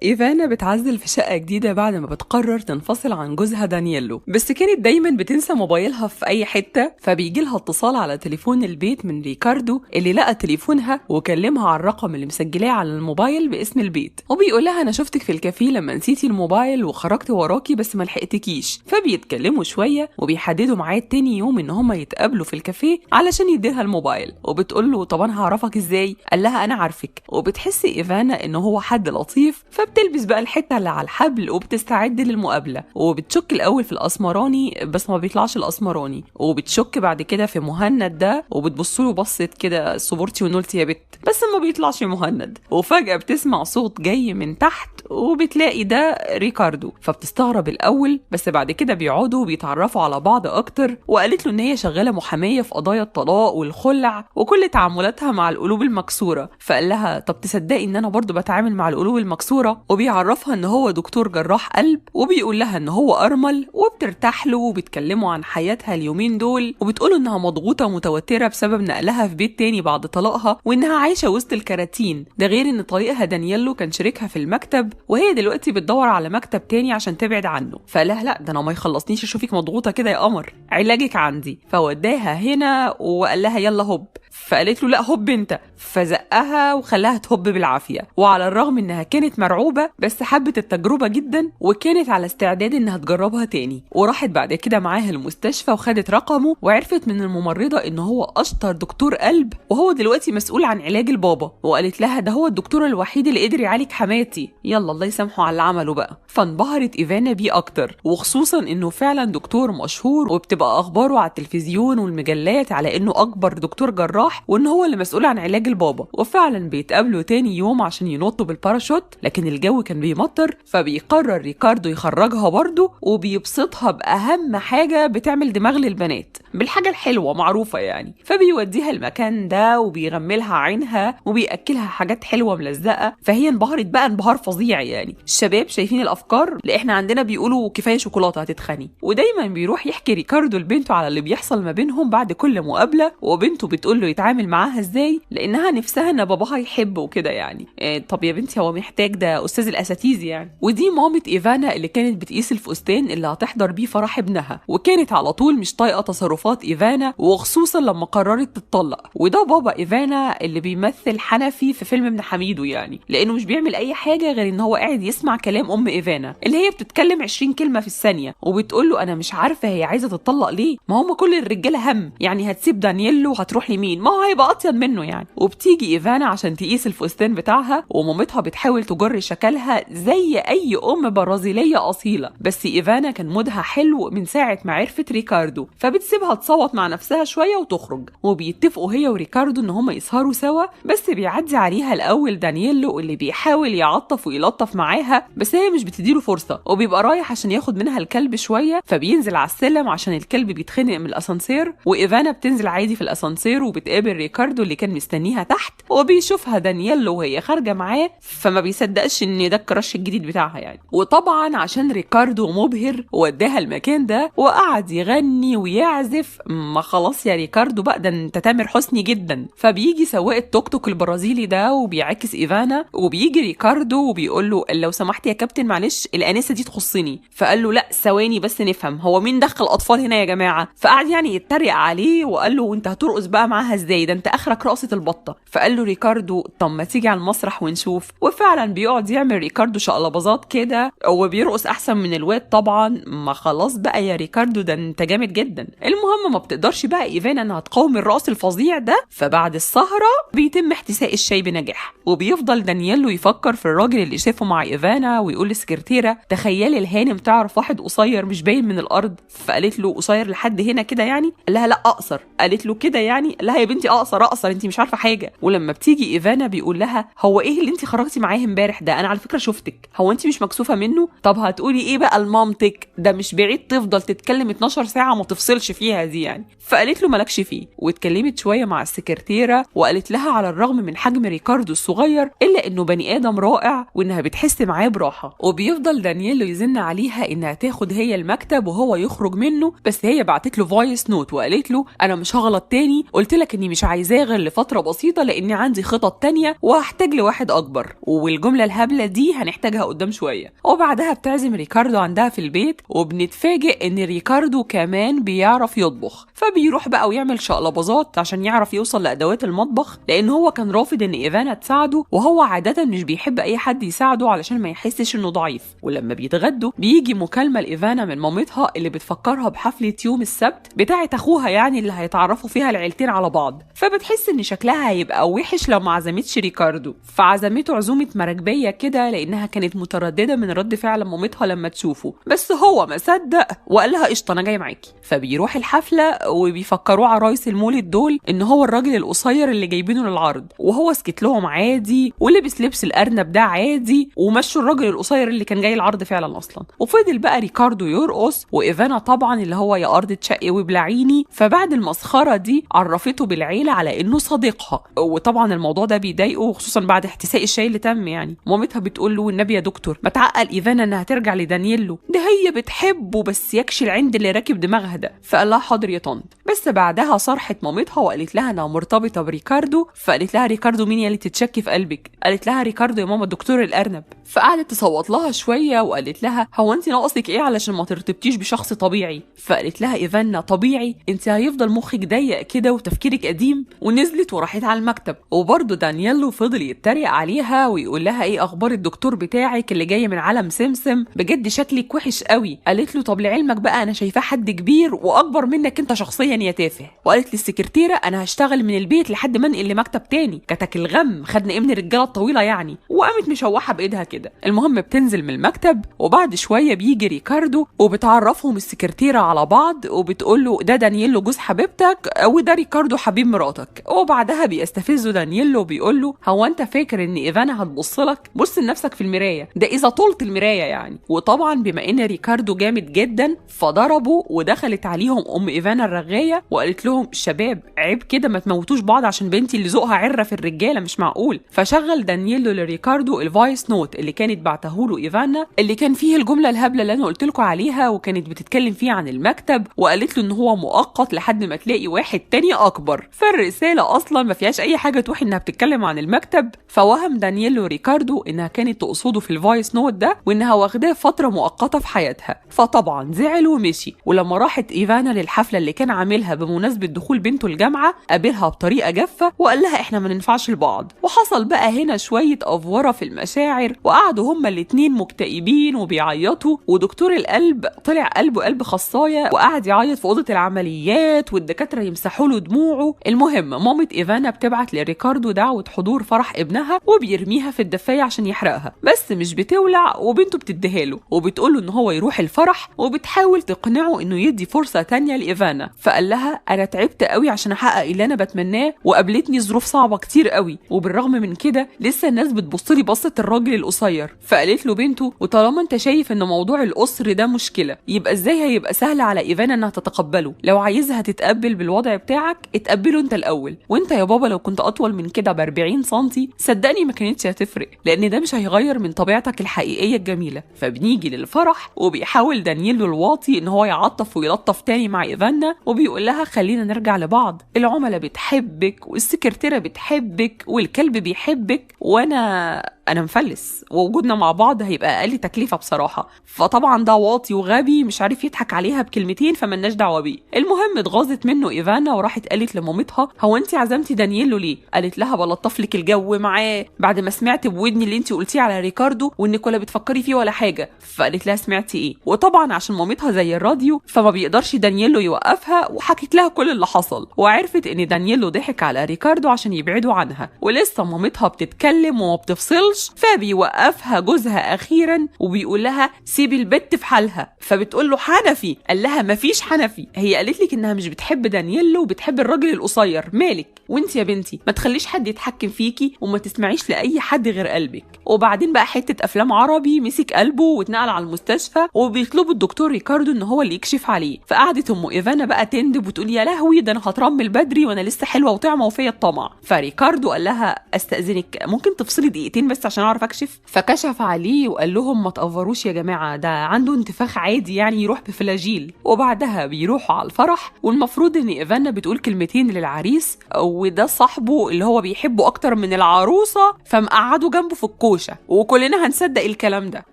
إيفانا بتعزل في شقة جديدة بعد ما بتقرر تنفصل عن جوزها دانييلو، بس كانت دايما بتنسى موبايلها في أي حتة، فبيجي لها اتصال على تليفون البيت من ريكاردو اللي لقى تليفونها وكلمها على الرقم اللي مسجلاه على الموبايل باسم البيت، وبيقول لها أنا شفتك في الكافيه لما نسيتي الموبايل وخرجت وراكي بس ما لحقتكيش. فبيتكلموا شوية وبيحددوا ميعاد تاني يوم إن هما يتقابلوا في الكافيه علشان يديلها الموبايل، وبتقول له طب أنا هعرفك إزاي؟ قال لها أنا عارفك. وبتحس إيفانا إنه هو حد لطيف، بتلبس بقى الحته اللي على الحبل وبتستعد للمقابله، وبتشك الاول في الاسمراني بس ما بيطلعش الاسمراني، وبتشك بعد كده في مهند ده وبتبص له بصت كده صبرتي ونولتي يا بت بس ما بيطلعش مهند. وفجاه بتسمع صوت جاي من تحت وبتلاقي ده ريكاردو، فبتستغرب الاول بس بعد كده بيقعدوا وبيتعرفوا على بعض اكتر، وقالت له ان هي شغاله محاميه في قضايا الطلاق والخلع وكل تعاملاتها مع القلوب المكسوره. فقال لها طب تصدقي ان انا برضو بتعامل مع القلوب المكسوره، وبيعرفها ان هو دكتور جراح قلب، وبيقول لها ان هو ارمل، وبترتاح له وبيتكلموا عن حياتها اليومين دول، وبتقوله انها مضغوطه ومتوتره بسبب نقلها في بيت تاني بعد طلاقها، وانها عايشه وسط الكراتين، ده غير ان طريقها دانييلو كان شريكها في المكتب وهي دلوقتي بتدور على مكتب تاني عشان تبعد عنه. فقال لها لا ده انا ما يخلصنيش اشوفك مضغوطه كده يا قمر، علاجك عندي. فوداها هنا وقال لها يلا هوب، فقالت له لا هوب انت، فزقها وخلاها تهب بالعافيه. وعلى الرغم انها كانت مرعوبه بس حبت التجربه جدا وكانت على استعداد انها تجربها تاني، وراحت بعد كده معاها المستشفى وخدت رقمه، وعرفت من الممرضه ان هو اشطر دكتور قلب وهو دلوقتي مسؤول عن علاج البابا، وقالت لها ده هو الدكتور الوحيد اللي قدر يعالج حماتي، يلا الله يسامحه على اللي عمله بقى. فانبهرت ايفانا بيه اكتر، وخصوصا انه فعلا دكتور مشهور وبتبقى اخباره على التلفزيون والمجلات على انه اكبر دكتور جراح وان هو اللي مسؤول عن علاج البابا. وفعلا بيتقابلوا تاني يوم عشان ينطوا بالباراشوت، لكن الجو كان بيمطر، فبيقرر ريكاردو يخرجها برضه وبيبسطها باهم حاجه بتعمل دماغ للبنات، بالحاجه الحلوه معروفه يعني. فبيوديها المكان ده وبيغملها عينها وبياكلها حاجات حلوه ملزقه، فهي انبهرت بقى انبهار فظيع يعني. الشباب شايفين الافكار اللي احنا عندنا بيقولوا كفايه شوكولاته هتتخني. ودايما بيروح يحكي ريكاردو لبنته على اللي بيحصل ما بينهم بعد كل مقابله، وبنته بتقول له يتعامل معاها ازاي لانها نفسها ان باباها يحبه وكده يعني. طب يا بنتي هو محتاج، ده استاذ الاساتيز يعني. ودي مامة ايفانا اللي كانت بتقيس الفستان اللي هتحضر بيه فرح ابنها، وكانت على طول مش طايقه تصرفات ايفانا وخصوصا لما قررت تتطلق. وده بابا ايفانا اللي بيمثل حنفي في فيلم ابن حميدو يعني، لانه مش بيعمل اي حاجه غير ان هو قاعد يسمع كلام ام ايفانا اللي هي بتتكلم 20 كلمه في الثانيه، وبتقول له انا مش عارفه هي عايزه تتطلق ليه، ما هم كل الرجاله هم يعني، هتسيب دانييلو وهتروح لمين، ما هو هيبقى اطيب منه يعني. وبتيجي ايفانا عشان تقيس الفستان بتاعها، ومامتها بتحاول تجر شكلها زي اي ام برازيليه اصيله، بس ايفانا كان مودها حلو من ساعه ما عرفت ريكاردو، فبتسيبها تصوت مع نفسها شويه وتخرج. وبيتفقوا هي وريكاردو ان هم يسهروا سوا، بس بيعدي عليها الاول دانييلو اللي بيحاول يعطف ويلطف معاها بس هي مش بتديله فرصه، وبيبقى رايح عشان ياخد منها الكلب شويه، فبينزل على السلم عشان الكلب بيتخنق من الاسانسير، وايفانا بتنزل عادي في الاسانسير وبتقابل ريكاردو اللي كان مستنيها تحت، وبيشوفها دانييلو وهي خارجه معاه، فما بيصدقش ان ده الكراش الجديد بتاعها يعني. وطبعا عشان ريكاردو مبهر وداها المكان ده وقعد يغني ويعزف، ما خلاص يا ريكاردو بقى ده انت تامر حسني جدا. فبيجي سواق التوك توك البرازيلي ده وبيعكس ايفانا، وبيجي ريكاردو وبيقول له لو سمحت يا كابتن معلش الانسه دي تخصني. فقال له لا ثواني بس نفهم، هو مين دخل اطفال هنا يا جماعه؟ فقعد يعني يتريق عليه وقال له وانت هترقص بقى معاها ازاي، ده انت اخرك رقصه البطه. فقال له ريكاردو طب ما تيجي على المسرح ونشوف. وفعلا بيقعد يعمل ريكاردو شقلباظات كده وبيرقص احسن من الواد طبعا، ما خلاص بقى يا ريكاردو ده انت جامد جدا. المهم ما بتقدرش بقى ايفانا انها تقاوم الرقص الفظيع ده، فبعد السهره بيتم احتساء الشاي بنجاح، وبيفضل دانييلو يفكر في الراجل اللي شافه مع ايفانا ويقول للسكرتيره تخيلي الهانم تعرف واحد قصير مش باين من الارض. فقالت له قصير لحد هنا كده يعني؟ قال لها لا اقصر. قالت له كده يعني؟ قال لها يا بنتي اقصر انت مش عارفه حاجه. ولما بتيجي ايفانا بيقول لها هو ايه اللي انت خرجتي معاه امبارح ده، انا على فكره شفتك، هو انت مش مكسوفه منه؟ طب هتقولي ايه بقى لمامتك؟ ده مش بعيد تفضل تتكلم 12 ساعه ما تفصلش فيها السريعة دي يعني. فقالت له مالكش فيه، واتكلمت شوية مع السكرتيرة وقالت لها على الرغم من حجم ريكاردو الصغير إلا إنه بني آدم رائع وإنها بتحس معاه براحة. وبيفضل دانييلو يزن عليها إنها تاخد هي المكتب وهو يخرج منه، بس هي بعتت له فويس نوت وقالت له أنا مش هغلط تاني، قلت لك إني مش عايزاه غير لفترة بسيطة لإني عندي خطط تانية وهحتاج لواحد أكبر، والجملة الهبلة دي هنحتاجها قدام شوية. وبعدها بتعزم ريكاردو عندها في البيت، وبنتفاجئ إن ريكاردو كمان بيعرف يطبخ، فبيروح بقى ويعمل شقلباظات عشان يعرف يوصل لأدوات المطبخ، لأن هو كان رافض إن إيفانا تساعده، وهو عادة مش بيحب أي حد يساعده علشان ما يحسش إنه ضعيف. ولما بيتغدوا بيجي مكالمة لإيفانا من مامتها اللي بتفكرها بحفلة يوم السبت بتاعة أخوها يعني اللي هيتعرفوا فيها العيلتين على بعض، فبتحس إن شكلها هيبقى وحش لو ما عزمتش ريكاردو، فعزمته عزومة مراكبية كده لأنها كانت مترددة من رد فعل مامتها لما تشوفه، بس هو ما صدق وقال لها قشطة أنا جاي معاكي. فبيروح الحفلة وبيفكروه عرايس المولد دول إن هو الراجل القصير اللي جايبينه للعرض، وهو سكت لهم عادي ولبس لبس الأرنب ده عادي، ومشوا الراجل القصير اللي كان جاي العرض فعلا أصلا. وفضل بقى ريكاردو يرقص، وإيفانا طبعا اللي هو يا أرض تشقي وبلعيني. فبعد المسخرة دي عرفته بالعيلة على إنه صديقها، وطبعا الموضوع ده بيضايقه خصوصا بعد احتساء الشاي اللي تم يعني. مامتها بتقول له والنبي يا دكتور ما تعقل إيفانا إنها ترجع لدانييلو، ده هي بتحبه بس يكشي العند اللي راكب دماغها ده. فقال لها حاضر يا طنط. بس بعدها صرحت مامتها وقالت لها انها مرتبطه بريكاردو. فقالت لها ريكاردو مين اللي تتشكي في قلبك؟ قالت لها ريكاردو يا ماما دكتور الارنب. فقعدت تصوت لها شويه وقالت لها هو انت ناقصك ايه علشان ما ترتبطيش بشخص طبيعي؟ فقالت لها ايفانا طبيعي؟ انت هيفضل مخك ضيق كده وتفكيرك قديم. ونزلت وراحت على المكتب، وبرضه دانييلو فضل يتريق عليها ويقول لها ايه اخبار الدكتور بتاعك اللي جاي من عالم سمسم، بجد شكلك وحش قوي. قالت له طب لعلمك بقى انا شايفاه حد كبير واكبر منك انت شخصيا يا تافه. وقالت للسكرتيره انا هشتغل من البيت لحد ما انقل لمكتب تاني، كتك الغم خدنا ايه من الرجاله الطويله يعني. وقامت مشوحه بايدها كده. المهم بتنزل من المكتب، وبعد شويه بيجي ريكاردو وبتعرفهم السكرتيره على بعض، وبتقول له ده دانييلو جوز حبيبتك وده ريكاردو حبيب مراتك. وبعدها بيستفزه دانييلو وبيقول له هو انت فاكر ان ايفانا هتبص لك؟ بص لنفسك في المرايه، ده اذا طولت المرايه يعني. وطبعا بما ان ريكاردو جامد جدا فضربه، ودخلت عليهم ام ايفانا الرغايه وقالت لهم شباب عيب كده ما تموتوش بعض عشان بنتي اللي ذوقها عره في الرجاله مش معقول. فشغل دانييلو لريكاردو الفويس نوت اللي كانت بعتهوله ايفانا، اللي كان فيه الجمله الهبله اللي انا قلت لكم عليها، وكانت بتتكلم فيه عن المكتب، وقالت له ان هو مؤقت لحد ما تلاقي واحد تاني اكبر. فالرساله اصلا ما فيهاش اي حاجه توحي انها بتتكلم عن المكتب. فوهم دانييلو ريكاردو انها كانت تقصده في الفويس نوت ده، وانها واخداه فتره مؤقته في حياتها. فطبعا زعل ومشي. ولما راحت ايفانا للحفله اللي كان عاملها بمناسبه دخول بنته الجامعه قابلها بطريقه جافه وقال لها احنا ما ننفعش لبعض. وحصل بقى هنا شويه افوره في المشاعر، وقعدوا هما الاتنين مكتئبين وبيعيطوا، ودكتور القلب طلع قلبه قلب خصايه وقعد يعيط في اوضه العمليات والدكاتره يمسحوا له دموعه. المهم مامة ايفانا بتبعت لريكاردو دعوه حضور فرح ابنها وبيرميها في الدفايه عشان يحرقها، بس مش بتولع، وبنته بتديها له وبتقول له ان هو يروح الفرح، وبتحاول تقنعه انه يدي فرصه تانية لايفانا. فقال لها انا تعبت قوي عشان احقق اللي انا بتمناه وقابلتني ظروف صعبه كتير قوي، وبالرغم من كده لسه الناس بتبص لي بصه الراجل القصير. فقالت له بنته وطالما انت شايف ان موضوع القصر ده مشكله يبقى ازاي هيبقى سهل على ايفانا انها تتقبله؟ لو عايزها تتقبل بالوضع بتاعك اتقبله انت الاول. وانت يا بابا لو كنت اطول من كده ب 40 سم صدقني ما كانتش هتفرق، لان ده مش هيغير من طبيعتك الحقيقيه الجميله. فبنيجي للفرح وبيحاول دانييلو الواطي ان هو يعطف ويلطف تاني مع ايفانا، وبيقول لها خلينا نرجع لبعض، العملاء بتحبك والسكرتيره بتحبك والكلب بيحبك، وانا مفلس، ووجودنا مع بعض هيبقى اقل تكلفه بصراحه. فطبعا ده واطي وغبي مش عارف يضحك عليها بكلمتين، فملناش دعوه بيه. المهم اتغاظت منه ايفانا وراحت قالت لمامتها هو انت عزمتي دانييلو ليه؟ قالت لها بلطف لك الجو معاه بعد ما سمعت بودني اللي انت قلتيه على ريكاردو وانك ولا بتفكري فيه ولا حاجه. فقالت لها سمعتي ايه؟ وطبعا عشان مامتها زي الراديو فما بيقدرش دانييلو يوقفها، وحكت لها كل اللي حصل، وعرفت ان دانييلو ضحك على ريكاردو عشان يبعدوا عنها. ولسه مامتها بتتكلم وما بتفصلش تحصلش، فبيوقفها جوزها اخيرا وبيقول لها سيبي البت في حالها. فبتقول له حنفي. قال لها مفيش حنفي، هي قالت لك انها مش بتحب دانييلو وبتحب الراجل القصير، مالك؟ وانت يا بنتي ما تخليش حد يتحكم فيكي وما تسمعيش لاي حد غير قلبك. وبعدين بقى حته افلام عربي، مسك قلبه واتنقل على المستشفى وبيطلبوا الدكتور ريكاردو ان هو اللي يكشف عليه. فقعدت ام ايفانا بقى تندب وتقول يا لهوي ده انا هترمل بدري وانا لسه حلوه وطعمه وفيا الطمع. فريكاردو قال لها استاذنك ممكن تفصلي دقيقتين بس عشان اعرف اكشف. فكشف عليه وقال لهم ما تقفروش يا جماعه، ده عنده انتفاخ عادي يعني يروح بفلاجيل. وبعدها بيروحوا على الفرح، والمفروض ان ايفانا بتقول كلمتين للعريس، وده صاحبه اللي هو بيحبه اكتر من العروسه فمقعده جنبه في الكوشه وكلنا هنصدق الكلام ده.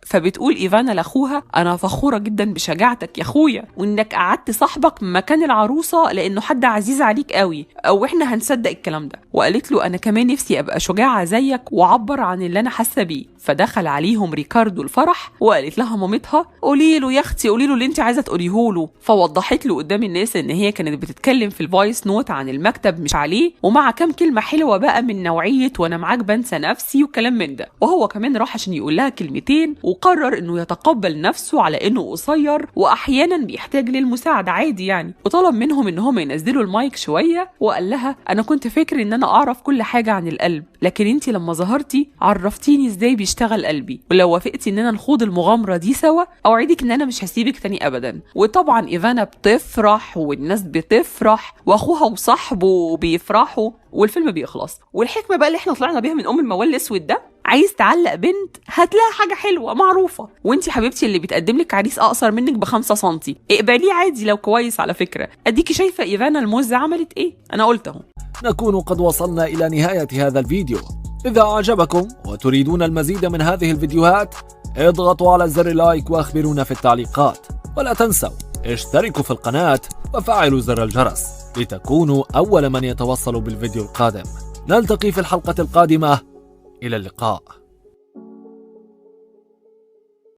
فبتقول ايفانا لاخوها انا فخوره جدا بشجاعتك يا اخويا وانك قعدت صاحبك مكان العروسه لانه حد عزيز عليك قوي، او احنا هنصدق الكلام ده. وقالت له انا كمان نفسي ابقى شجاعه زيك وعبر عن اللي انا حاسه بيه. فدخل عليهم ريكاردو الفرح وقالت لها مامتها قولي له يا اختي، قولي له اللي انت عايزه تقوليه له. فوضحت له قدام الناس ان هي كانت بتتكلم في الفويس نوت عن المكتب مش عليه، ومع كام كلمه حلوه بقى من نوعيه وانا معاك بنسى نفسي وكلام من ده. وهو كمان راح عشان يقول لها كلمتين وقرر انه يتقبل نفسه على انه قصير واحيانا بيحتاج للمساعده عادي يعني. وطلب منهم ان هم ينزلوا المايك شويه وقال لها انا كنت فاكر ان انا اعرف كل حاجه عن القلب، لكن انت لما ظهرتي عرفتيني ازاي بيشتغل قلبي، ولو وافقتي اننا نخوض المغامره دي سوا اوعدك ان انا مش هسيبك تاني ابدا. وطبعا ايفانا بتفرح والناس بتفرح واخوها وصاحبه بيفرحوا والفيلم بيخلص. والحكمه بقى اللي احنا طلعنا بيها من ام الموال الاسود ده، عايز تعلق بنت هتلاقي حاجه حلوه معروفه، وانتي حبيبتي اللي بتقدم لك عريس اقصر منك ب5 سم اقبليه عادي لو كويس على فكره. اديكي شايفه ايفانا الموزه عملت ايه، انا قلت اهو. نكون قد وصلنا الى نهايه هذا الفيديو. اذا اعجبكم وتريدون المزيد من هذه الفيديوهات اضغطوا على زر لايك واخبرونا في التعليقات، ولا تنسوا اشتركوا في القناه وفعلوا زر الجرس لتكونوا اول من يتوصل بالفيديو القادم. نلتقي في الحلقه القادمه، إلى اللقاء.